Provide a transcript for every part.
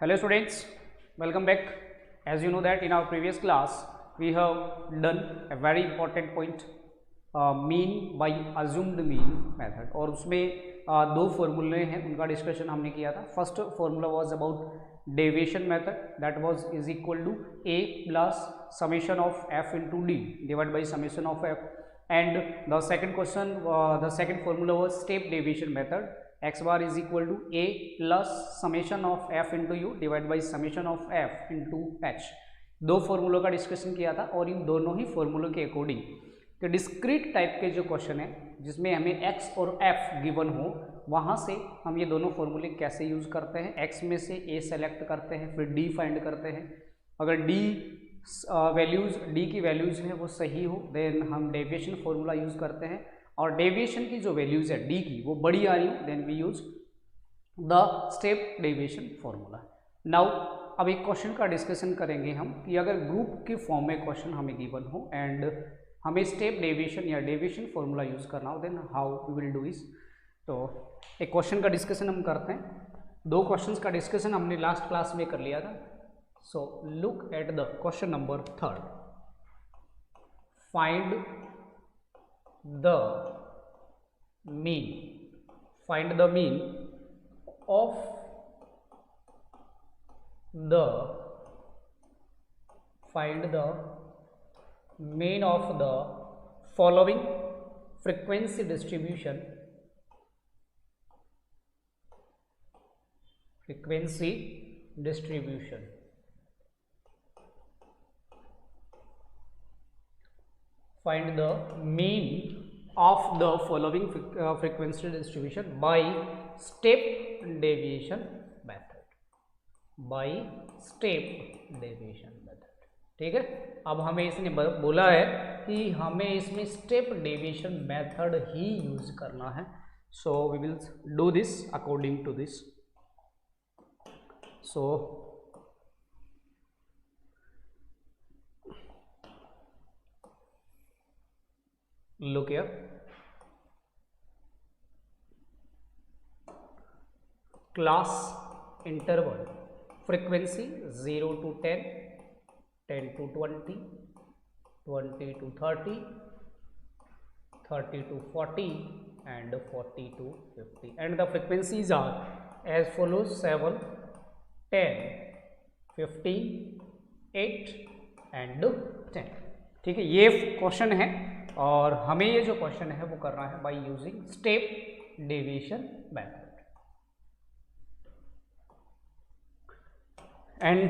Hello students, welcome back. As you know that in our previous class we have done a very important point, mean by assumed mean method, और उसमें दो फॉर्मूले हैं उनका discussion हमने किया था. First formula was about deviation method, that was is equal to a plus summation of f into d divide by summation of f, and the second question, the second formula was step deviation method, x bar is equal to a plus summation of f into u divided by summation of f into h. दो फॉर्मूलों का discussion किया था और इन दोनों ही फॉर्मूलों के according तो discrete type के जो क्वेश्चन है जिसमें हमें x और f गिवन हो, वहाँ से हम ये दोनों फॉर्मूले कैसे यूज़ करते हैं. x में से a सेलेक्ट करते हैं, फिर d फाइंड करते हैं. अगर d वैल्यूज़ d की वैल्यूज़ है वो सही हो देन हम डेविएशन फॉर्मूला यूज़ करते हैं, और डेविएशन की जो वैल्यूज़ है d की वो बड़ी आ रही हो then we use the step deviation formula. Now अब एक क्वेश्चन का डिस्कशन करेंगे हम कि अगर ग्रुप के फॉर्म में क्वेश्चन हमें गिवन हो एंड हमें स्टेप डेविएशन या डेविएशन फॉर्मूला यूज़ करना हो then how we will do इस. तो एक क्वेश्चन का डिस्कशन हम करते हैं. दो क्वेश्चंस का डिस्कशन हमने लास्ट क्लास में कर लिया था. So look at the question number 3. Find the mean. Find the mean of the. Find the mean of the following frequency distribution. Frequency distribution. Find the mean of the following frequency distribution by step deviation method. By step deviation method. ठीक है, अब हमें इसने बोला है कि हमें इसमें स्टेप डेविएशन मेथड ही यूज करना है. So we will do this according to this. So look here, class interval frequency 0 to 10, 10 to 20, 20 to 30, 30 to 40 and 40 to 50, and the frequencies are as follows: 7, 10, 15, 8 and 10. ठीक है, ये question है और हमें ये जो क्वेश्चन है वो करना है by using step deviation method. And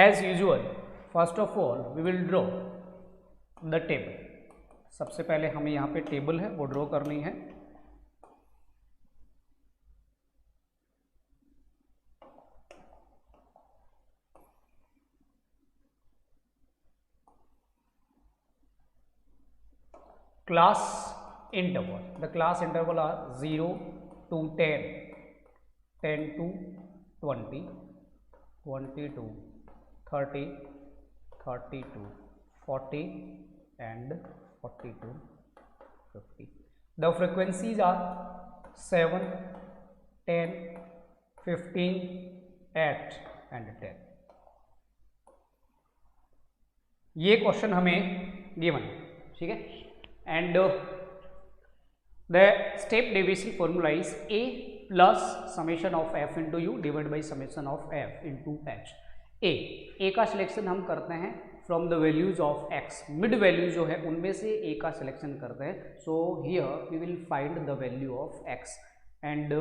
as usual first of all we will draw the table. सबसे पहले हमें यहाँ पे टेबल है वो ड्रॉ करनी है. Class interval, the class interval are 0 to 10, 10 to 20, 20 to 30, 30 to 40 and 40 to 50. The frequencies are 7, 10, 15, 8 and 10. ये क्वेश्चन हमें गिवन है, ठीक है. And the step deviation formula is a plus summation of f into u divided by summation of f into h. a का selection हम करते हैं from the values of x. Mid value जो है उनमें से a का सिलेक्शन करते हैं. So here we will find the value of x and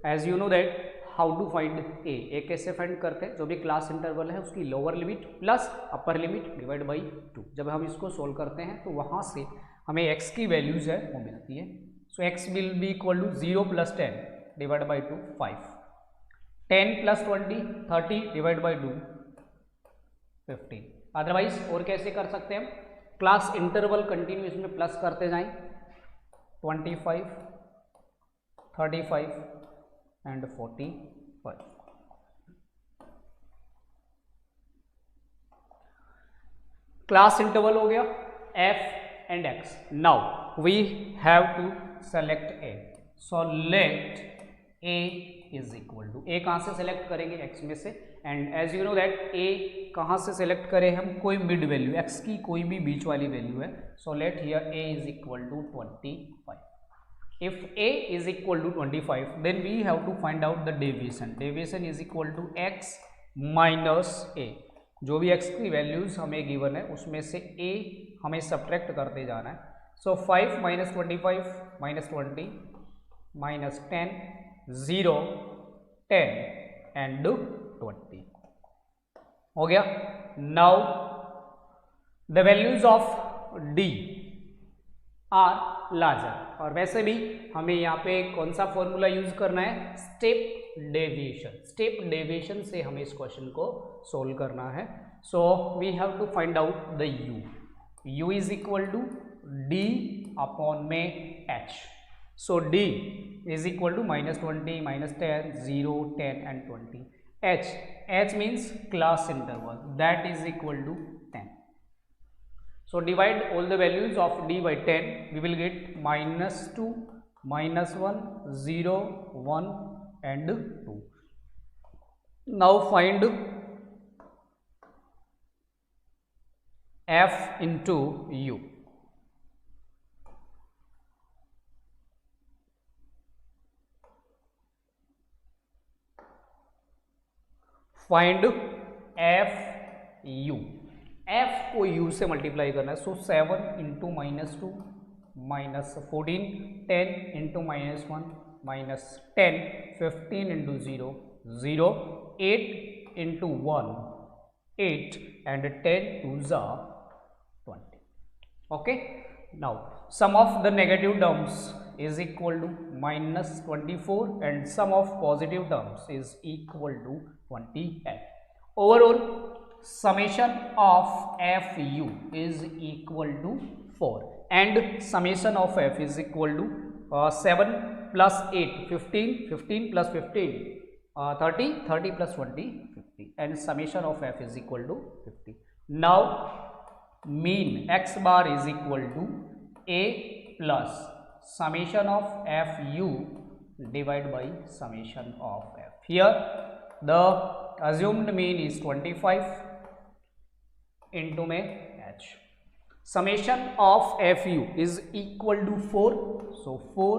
as you know that how to find a कैसे फाइंड करते हैं. जो भी क्लास इंटरवल है उसकी lower limit plus upper limit divide by 2. जब हम इसको सोल्व करते हैं तो वहाँ से हमें x की वैल्यूज है वो मिलती है. So x will be equal to 0 plus 10 divide by 2 5, 10 plus 20 30 divide by 2 15. Otherwise और कैसे कर सकते हैं हम, क्लास इंटरवल कंटिन्यूस में प्लस करते जाएं. 25, 35 एंड 45. क्लास इंटरवल हो गया f and x. Now we have to select a. So let a is equal to, a कहाँ से सेलेक्ट करेंगे x में से, and as you know that a कहाँ से सेलेक्ट करें हम, कोई मिड वैल्यू x की कोई भी बीच वाली वैल्यू है, so let here a is equal to 25. If a is equal to 25, then we have to find out the deviation. Deviation is equal to x minus a. जो भी x की values हमें गिवन है उसमें से a हमें subtract करते जाना है. So 5 minus 25 minus 20 minus 10 0 10 and 20 हो गया. Now the values of d are larger, और वैसे भी हमें यहाँ पे कौन सा फॉर्मूला यूज करना है, स्टेप डेविएशन. स्टेप डेविएशन से हमें इस क्वेश्चन को सोल्व करना है. So we have to find out the u is equal to d upon में h. So d is equal to -20 -10 0 10 and 20. h means class interval, that is equal to 10. So divide all the values of d by 10, we will get -2, -1, 0, 1 and 2. Now find f into u. Find f u. f को u से multiply करना है. So 7 into -2 -14 10 into -1 -10 15 into 0 0 8 into 1 8 and 10 2 ज़ा 20. Okay. Now sum of the negative terms is equal to -24 and sum of positive terms is equal to 28. Overall summation of fu is equal to 4 and summation of f is equal to 7 plus 8 15 15 plus 15 30 30 plus 20 50 and summation of f is equal to 50. Now mean x bar is equal to a plus summation of fu divided by summation of f. Here the assumed mean is 25 into में h. Summation of fu is equal to 4, so 4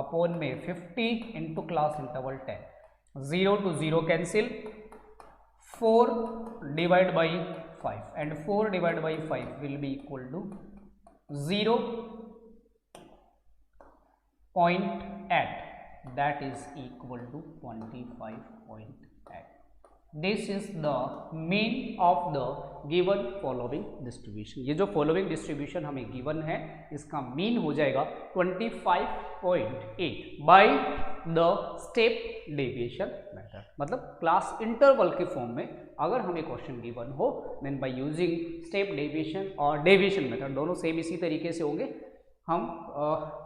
upon में 50 into class interval 10. 0 to 0 cancel, 4 divided by 5 and 4 divided by 5 will be equal to 0.8, that is equal to 25.8. This is the mean of the given following distribution. ये जो following distribution हमें given है इसका mean हो जाएगा 25.8 by the step deviation method. मतलब class interval के form में अगर हमें क्वेश्चन गिवन हो then by using step deviation और deviation method दोनों सेम इसी तरीके से होंगे, हम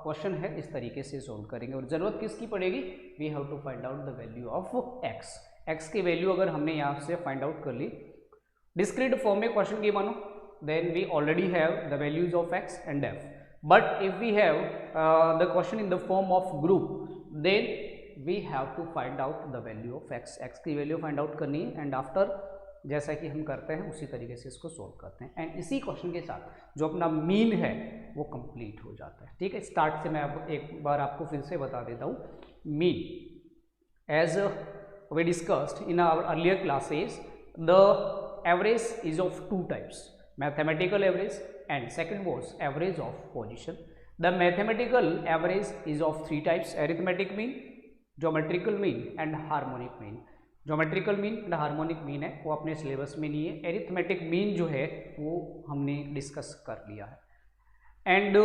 क्वेश्चन है इस तरीके से सोल्व करेंगे. और ज़रूरत किसकी पड़ेगी, we have to find out the value of x. X की वैल्यू अगर हमने यहाँ से फाइंड आउट कर ली, डिस्क्रीट फॉर्म में क्वेश्चन की बनो, then we already have the values of x and f. But if we have the question in the form of group, then we have to find out the value of x. X की वैल्यू find out करनी है and after जैसा कि हम करते हैं उसी तरीके से इसको सोल्व करते हैं. एंड इसी क्वेश्चन के साथ जो अपना मीन है वो कंप्लीट हो जाता है. ठीक है, स्टार्ट से मैं अब एक बार आपको फिर से बता देता हूँ. Mean as we discussed in our earlier classes, the average is of two types, mathematical average and second was average of position. The mathematical average is of three types: arithmetic mean, geometrical mean and harmonic mean. Geometrical mean and harmonic mean है वो अपने syllabus में नहीं है. Arithmetic mean जो है वो हमने डिस्कस कर लिया है. एंड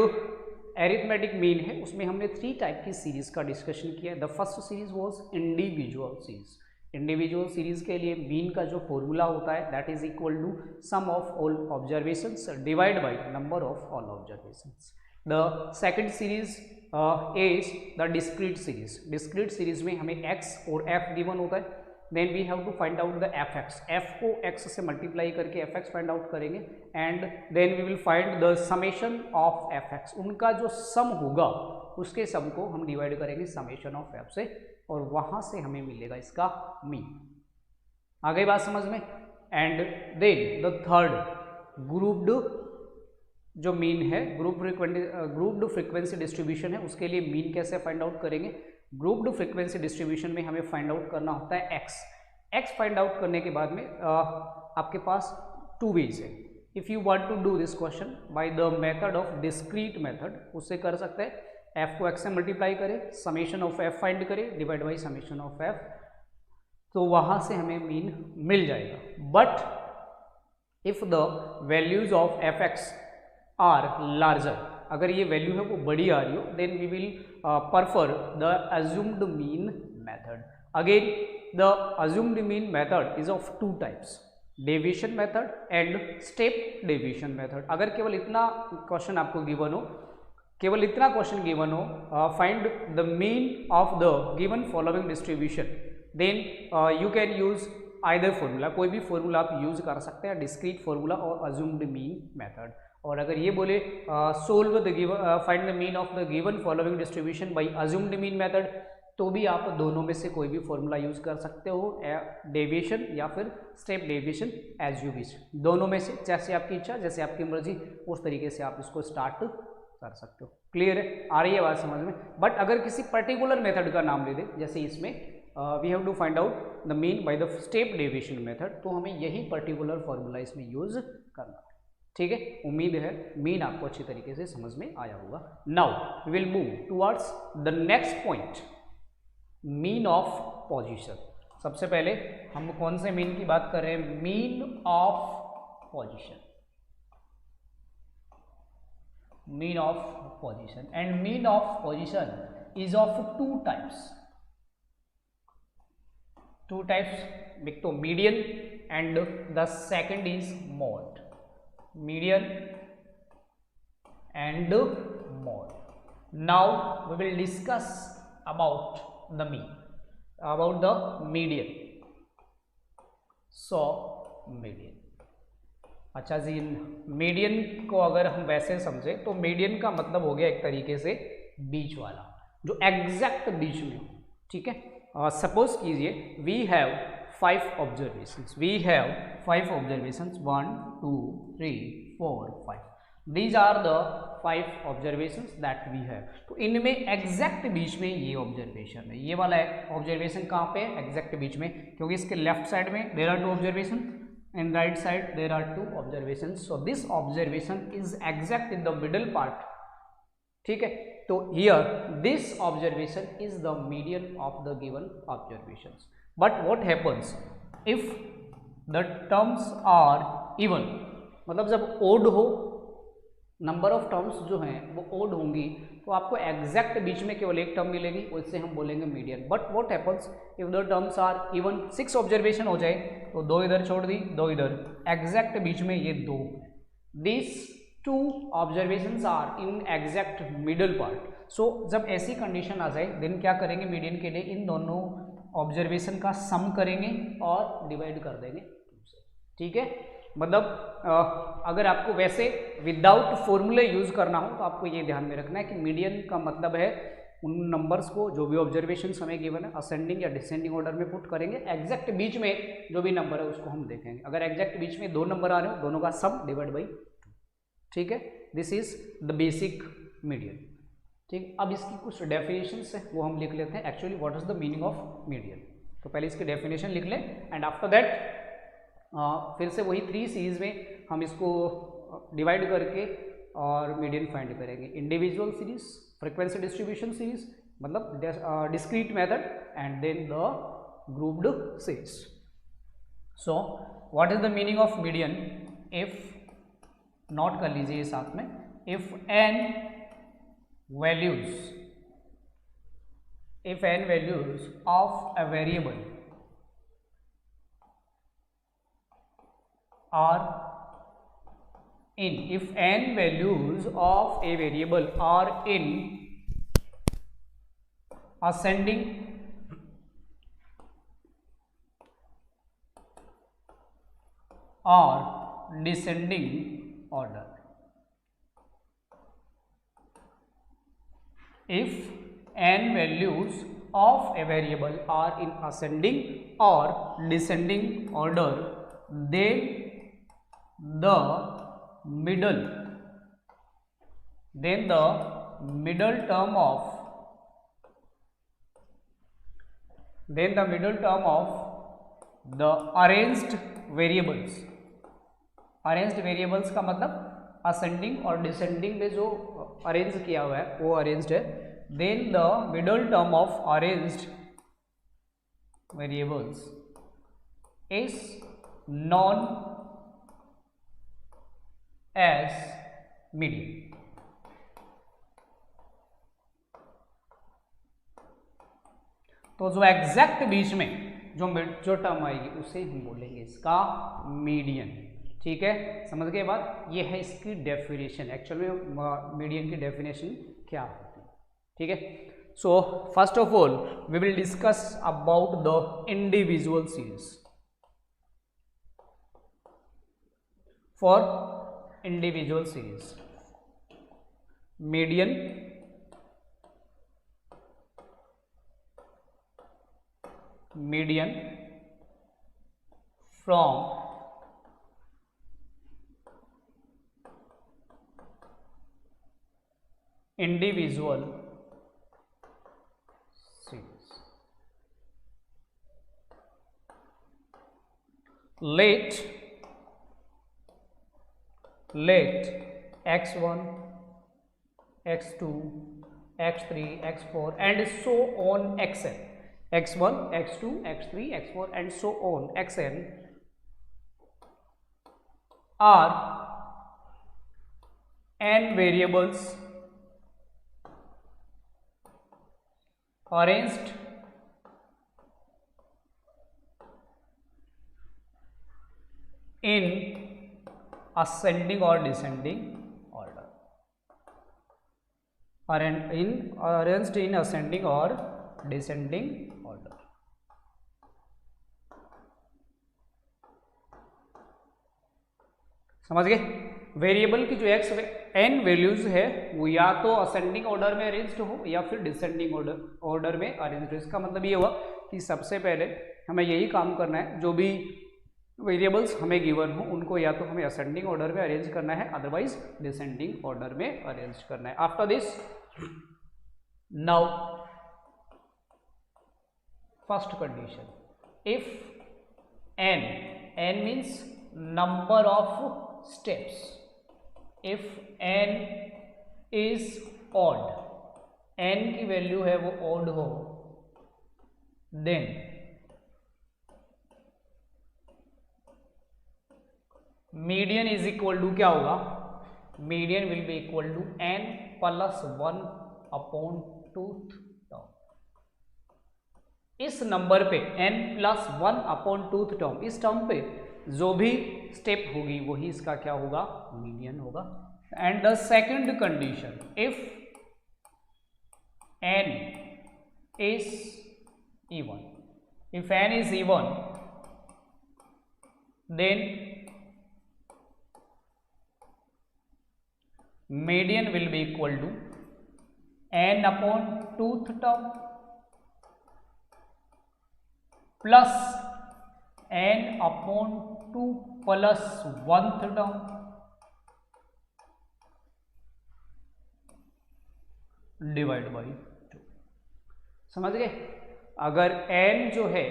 एरिथमेटिक मीन है उसमें हमने 3 टाइप की सीरीज का डिस्कशन किया. The first series was individual series. Individual series के लिए मीन का जो फॉर्मूला होता है that is equal to sum of all observations divide by number of all observations. The second series is the discrete series. Discrete series में हमें x और f given होता है. Then we have to find out the fx. f को x से multiply करके fx find out करेंगे and then we will find the summation of fx. उनका जो सम होगा उसके सम को हम डिवाइड करेंगे समेशन ऑफ f से और वहां से हमें मिलेगा इसका मीन। आ गई बात समझ में। And then the third grouped जो मीन है, ग्रुप्ड फ्रीक्वेंसी डिस्ट्रीब्यूशन है, उसके लिए मीन कैसे फाइंड आउट करेंगे। ग्रुप्ड फ्रीक्वेंसी डिस्ट्रीब्यूशन में हमें फाइंड आउट करना होता है एक्स फाइंड आउट करने के बाद में आपके पास टू वेज है। If you want to do this question by the method of discrete method, उससे कर सकते हैं, एफ को एक्स से मल्टीप्लाई करें, समेशन ऑफ एफ फाइंड करें, divide by summation of f, तो वहां से हमें मीन मिल जाएगा। But if the values of f x are larger, अगर ये वैल्यू है वो बड़ी आ रही हो, then we will prefer the assumed mean method. Again the assumed mean method is of two types, deviation method and step deviation method. अगर केवल इतना क्वेश्चन आपको गिवन हो, केवल इतना क्वेश्चन गिवन हो, find the mean of the given following distribution, then you can use either formula, कोई भी फॉर्मूला आप यूज कर सकते हैं, डिस्क्रीट फॉर्मूला और अज्यूम्ड मीन मेथड। और अगर ये बोले solve the given, find the mean of the given following distribution by assumed mean method, तो भी आप दोनों में से कोई भी फॉर्मूला यूज कर सकते हो, डेविएशन या फिर step deviation, as you wish, दोनों में से जैसे आपकी इच्छा, जैसे आपकी मर्जी, उस तरीके से आप इसको स्टार्ट कर सकते हो। क्लियर है, आ रही है बात समझ में। बट अगर किसी पर्टिकुलर मेथड का नाम ले दे, जैसे इसमें we have to find out the mean by the step deviation method, तो हमें यही पर्टिकुलर फॉर्मूला इसमें यूज करना है। ठीक है, उम्मीद है मीन आपको अच्छी तरीके से समझ में आया होगा। Now we will move towards the next point, mean of position. सबसे पहले हम कौन से मीन की बात कर रहे हैं, mean of position, mean of position. And mean of position is of two types, एक तो median and the second is mode, median and mode. Now we will discuss about the mean, about the median. So median, अच्छा जी, median को अगर हम वैसे समझे तो मीडियन का मतलब हो गया एक तरीके से बीच वाला, जो एग्जैक्ट बीच में हो। ठीक है, सपोज कीजिए we have 5 observations, we have 5 observations, 1 2 3 4 5, these are the 5 observations that we have. तो इनमें एग्जैक्ट बीच में ये ऑब्जर्वेशन है, ये वाला ऑब्जर्वेशन कहाँ पे है, एग्जैक्ट बीच में, क्योंकि इसके लेफ्ट साइड में there are 2 observation, in right side there are 2 observations. So this observation is exact in the middle part. ठीक है, तो here this observation is the median of the given observations. But what happens if the terms are even, मतलब जब odd हो, number of terms जो हैं वो odd होंगी, तो आपको एग्जैक्ट बीच में केवल एक टर्म मिलेगी, उससे हम बोलेंगे median. But what happens if the terms are even, 6 observation हो जाए तो 2 इधर छोड़ दी, 2 इधर, एग्जैक्ट बीच में ये 2, this 2 observations are in exact middle part. So जब ऐसी कंडीशन आ जाए, देन क्या करेंगे मीडियन के लिए, इन दोनों ऑब्जर्वेशन का सम करेंगे और डिवाइड कर देंगे 2 से। ठीक है, मतलब अगर आपको वैसे विदाउट फॉर्मूले यूज करना हो तो आपको ये ध्यान में रखना है कि मीडियन का मतलब है उन नंबर्स को, जो भी ऑब्जर्वेशन हमें गिवन है, असेंडिंग या डिसेंडिंग ऑर्डर में पुट करेंगे, एग्जैक्ट बीच में जो भी नंबर है उसको हम देखेंगे। अगर एग्जैक्ट बीच में 2 नंबर आ रहे हो, दोनों का सम डिवाइड बाई 2। ठीक है, this is the basic median. ठीक, अब इसकी कुछ डेफिनेशंस है वो हम लिख लेते हैं, actually what is the meaning of median. तो पहले इसकी डेफिनेशन लिख लें, एंड आफ्टर दैट फिर से वही 3 सीरीज में हम इसको डिवाइड करके और मीडियन फाइंड करेंगे। Individual series, frequency distribution series, मतलब discrete method, and then the grouped series. So what is the meaning of median, if, note कर लीजिए साथ में, if n values of a variable are in, if n values of a variable are in ascending or descending order, if n values of a variable are in ascending or descending order, then the middle term of the arranged variables का मतलब ascending और descending में जो arrange किया हुआ है वो arranged है, then the middle term of arranged variables is known as median. तो जो एग्जैक्ट बीच में जो टर्म आएगी उसे हम बोलेंगे इसका मीडियन। ठीक है, समझ गए बात। ये है इसकी डेफिनेशन। एक्चुअल में मीडियन की डेफिनेशन क्या होती है। ठीक है, so first of all we will discuss about the individual series. For individual series median from individual series. Let x1, x2, x3, x4 and so on xn, x1, x2, x3, x4 and so on xn are n variables arranged in ascending or descending order, arranged in ascending or descending order। समझ गए। Variable की जो x N values है वो या तो ascending order में arranged हो या फिर डिसेंडिंग ऑर्डर में अरेंज्ड हो। इसका मतलब ये हुआ कि सबसे पहले हमें यही काम करना है, जो भी वेरिएबल्स हमें गिवन हो उनको या तो हमें असेंडिंग ऑर्डर में अरेंज करना है, अदरवाइज डिसेंडिंग ऑर्डर में अरेंज करना है। After this now first condition, if n means number of steps, if n is odd, n की वैल्यू है वो odd हो, then median is equal to क्या होगा, median will be equal to n plus 1 upon 2th। इस number पे n plus 1 upon 2th term, इस term पे जो भी स्टेप होगी वही इसका क्या होगा, मीडियन होगा। And the second condition, if n is even, if n is even then median will be equal to n upon 2th term plus n upon 2 plus 1th term divide by 2। समझ गए। अगर n जो है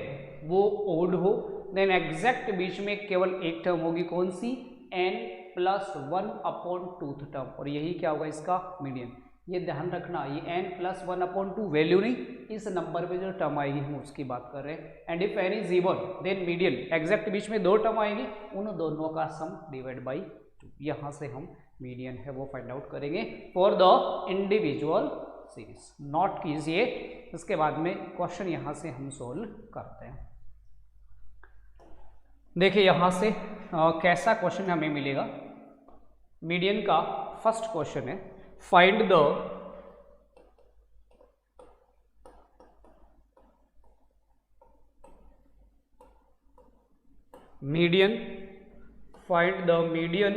वो odd हो then exact बीच में केवल एक टर्म होगी, कौन सी, n plus 1 upon 2th term, और यही क्या होगा इसका मीडियन। ये ध्यान रखना, ये n प्लस 1 अपॉन 2 वैल्यू नहीं, इस नंबर पे जो टर्म आएगी हम उसकी बात कर रहे हैं। And if n is even then median, exact बीच में दो टर्म आएगी, उन दोनों का सम डिवाइड बाई 2। यहाँ से हम मीडियन है वो फाइंड आउट करेंगे for the individual series. Note कीजिए, इसके बाद में क्वेश्चन यहाँ से हम सोल्व करते हैं। देखिए यहाँ से कैसा क्वेश्चन हमें मिलेगा। मीडियन का फर्स्ट क्वेश्चन है, find the median, find the median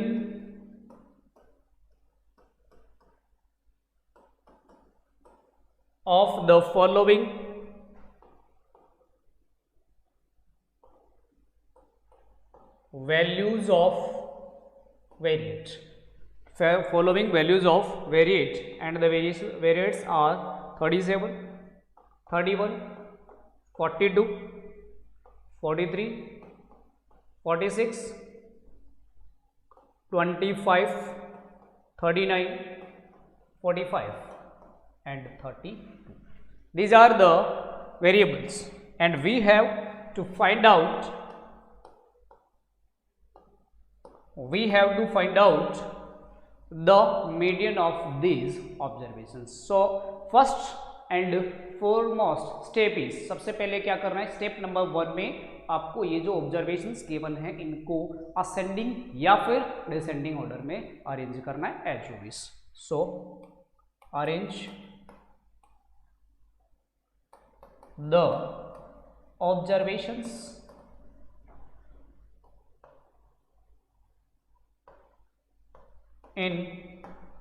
of the following values of variate. Following values of variate, and the variates are 37, 31, 42, 43, 46, 25, 39, 45 and 32. These are the variables, and we have to find out the median of these observations. So first and foremost step is, सबसे पहले क्या करना है, step number 1 में आपको ये जो observations given है इनको असेंडिंग या फिर डिसेंडिंग ऑर्डर में अरेंज करना है as you wish. So arrange the observations in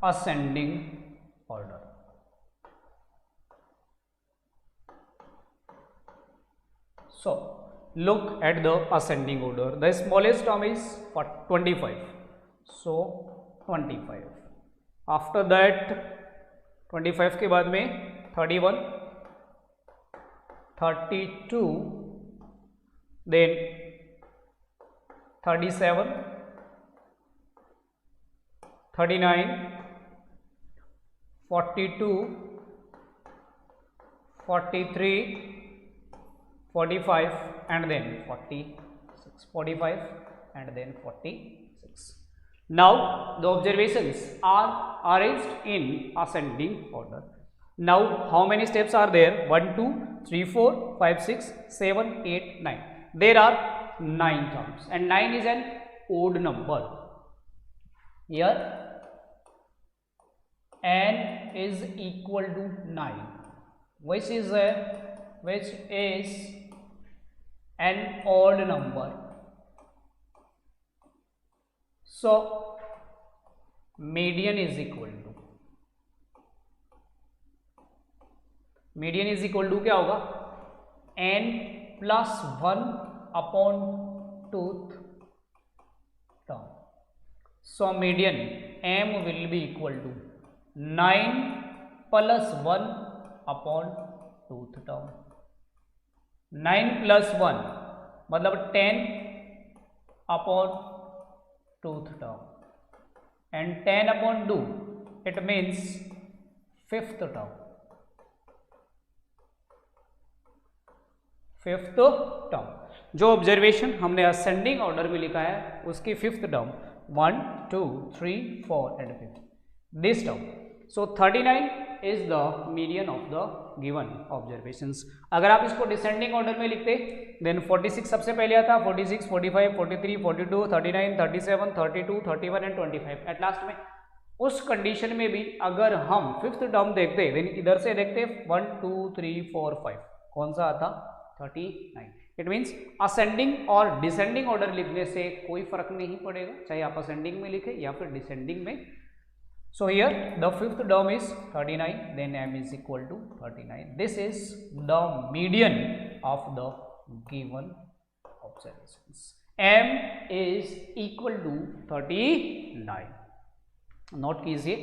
ascending order. So look at the ascending order. The smallest term is 25. So 25. After that 25 के बाद में 31, 32, then 37, 39, 42, 43, 45 and then 46, 45 and then 46. Now the observations are arranged in ascending order. Now how many steps are there? 1, 2, 3, 4, 5, 6, 7, 8, 9. There are 9 terms, and 9 is an odd number. Here n is equal to 9, which is an odd number. So median is equal to क्या होगा, n plus 1 upon tooth term. So median m will be equal to 9 plus 1 upon tooth term. 9 plus 1 मतलब 10 upon tooth term, and 10 upon 2 it means 5th term. 5th term. जो observation हमने ascending order में लिखा है उसकी 5th term 1, 2, 3, 4 and 5 this term. So 39 is the median of the given observations. अगर आप इसको डिसेंडिंग ऑर्डर में लिखते देन 46 सबसे पहले आता, 46, 45, 43, 42, 39, 37, 32, 31 एंड 25 एट लास्ट में. उस कंडीशन में भी अगर हम 5th टर्म देखते देन इधर से देखते 1, 2, 3, 4, 5 कौन सा आता, 39. इट मीन्स असेंडिंग और डिसेंडिंग ऑर्डर लिखने से कोई फर्क नहीं पड़ेगा, चाहे आप असेंडिंग में लिखे या फिर डिसेंडिंग में. So here the 5th term is 39, then m is equal to 39. This is the median of the given observations. m is equal to 39. Note कीजिए,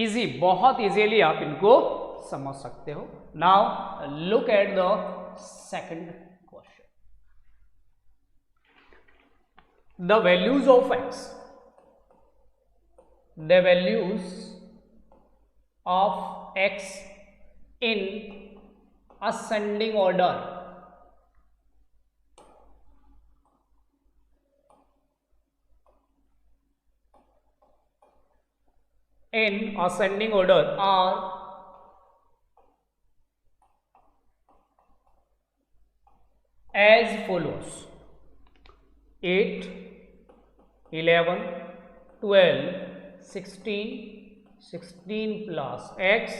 इजी, बहुत इजीली आप इनको समझ सकते हो. Now look at the second question. The values of x, the values of x in ascending order are as follows: 8, 11, 12, 16, 16 plus x,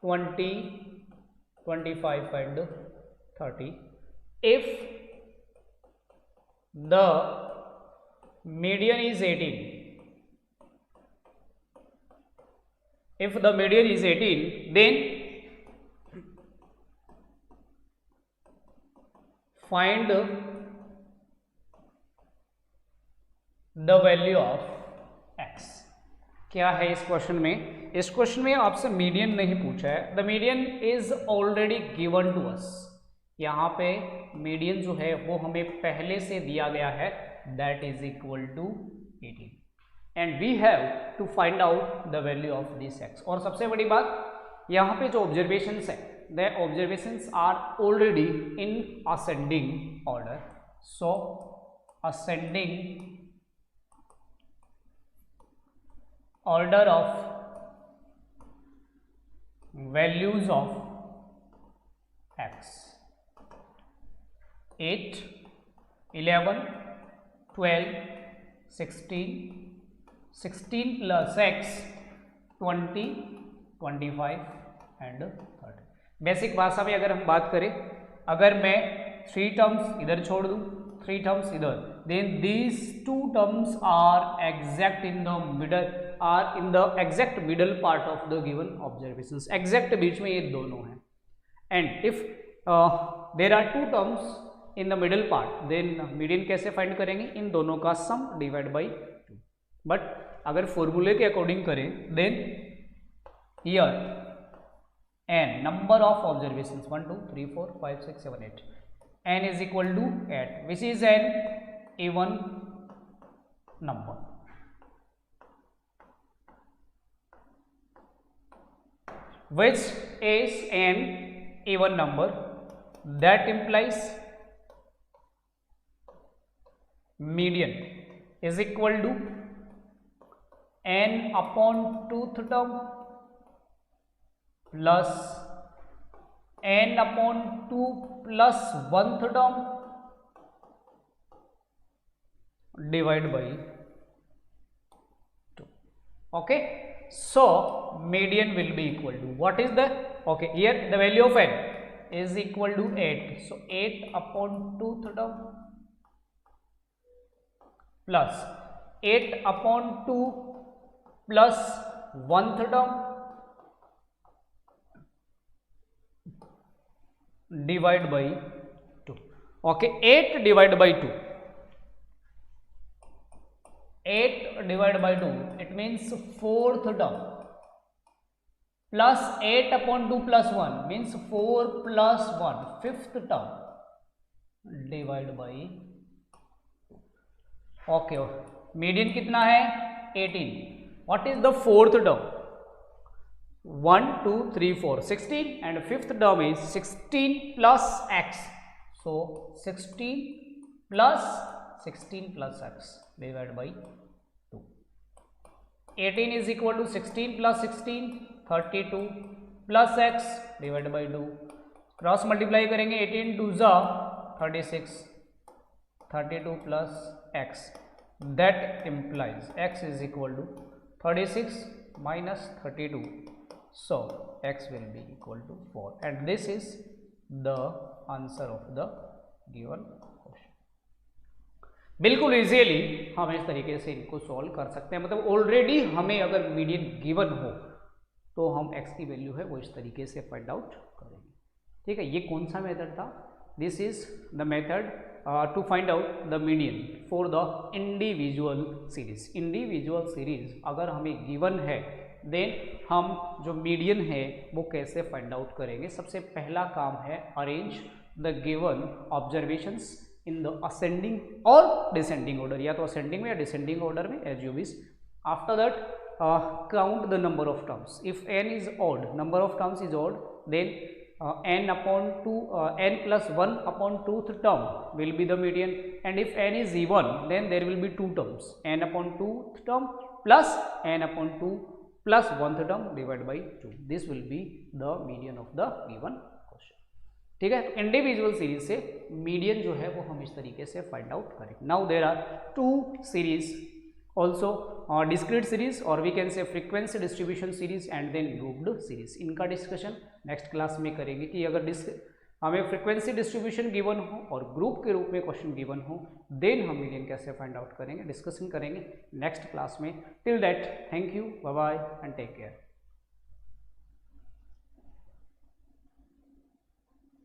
20, 25 and 30. If the median is 18, then find the value of x. क्या है इस question में? इस question में आपसे median नहीं पूछा है, the median is already given to us. यहाँ पे मीडियन जो है वो हमें पहले से दिया गया है, that is equal to 18 and we have to find out the value of this x. और सबसे बड़ी बात, यहाँ पे जो ऑब्जर्वेशंस है, the observations are already in ascending order, so ascending order of values of x 8 11 12 16 16 plus x 20 25 and 30। Basic भाषा में अगर हम बात करें, अगर मैं 3 टर्म्स इधर छोड़ दूं, 3 टर्म्स इधर, then these 2 terms are exact in the middle, are in the exact middle part of the given observations. Exact बीच में ये दोनों हैं। And if there are 2 terms in the middle part, then median कैसे find करेंगे? इन दोनों का सम डिवाइड बाई 2। बट अगर फॉर्मूले के अकॉर्डिंग करें, then here n number of observations 1 2 3 4 5 6 7 8, n is equal to 8, which is an even number. Which is an even number, that implies median is equal to n upon 2th term plus n upon 2 plus 1th term divided by 2. Okay, so median will be equal to, what is the, okay, here the value of n is equal to 8, so 8 upon 2th term plus 8 upon 2 plus 1th term divide by 2. Okay, 8 divided by 2, 8 divided by 2, it means 4th term, plus 8 upon 2 plus 1 means 4 plus 1, 5th term divide by 2. Okay, median कितना है? 18. What is the 4th term? 1 2 3 4 16, and 5th term is 16 plus x, so 16 plus 16 plus x divided by 2. 18 is equal to 16 plus 16, 32 plus x divided by 2. Cross multiply करेंगे, 18 2 जा 36, 32 plus x, that implies x is equal to 36 minus 32, so x will be equal to 4, and this is the answer of the given question. बिल्कुल easily हम इस तरीके से इनको solve कर सकते हैं, मतलब ऑलरेडी हमें अगर मीडियन गिवन हो तो हम x की वैल्यू है वो इस तरीके से फाइंड आउट करेंगे। ठीक है, ये कौन सा मेथड था? This is the method to find out the median for the individual series. Individual series अगर हमें गिवन है, देन हम जो मीडियन है वो कैसे फाइंड आउट करेंगे? सबसे पहला काम है arrange the given observations in the ascending और डिसेंडिंग ऑर्डर, या तो असेंडिंग में या डिसेंडिंग ऑर्डर में, as you wish. After that count the number of terms. If n is odd, number of terms is odd, then n upon 2 n plus 1 upon 2th term will be the median, and if n is even, then there will be 2 terms, n upon 2th term plus n upon 2 plus 1th term divided by 2. This will be the median of the given question. ठीक है, तो individual series से median जो है वो हम इस तरीके से फाइंड आउट करेंगे। Now there are 2 series also, discrete series, or we can say frequency distribution series and then grouped series. इनका डिस्कशन नेक्स्ट क्लास में करेंगे कि अगर हमें फ्रीक्वेंसी डिस्ट्रीब्यूशन गिवन हो और ग्रुप के रूप में क्वेश्चन गिवन हो, देन हम मीडियन कैसे फाइंड आउट करेंगे, डिस्कशन करेंगे नेक्स्ट क्लास में। Till that, thank you, bye bye and take care.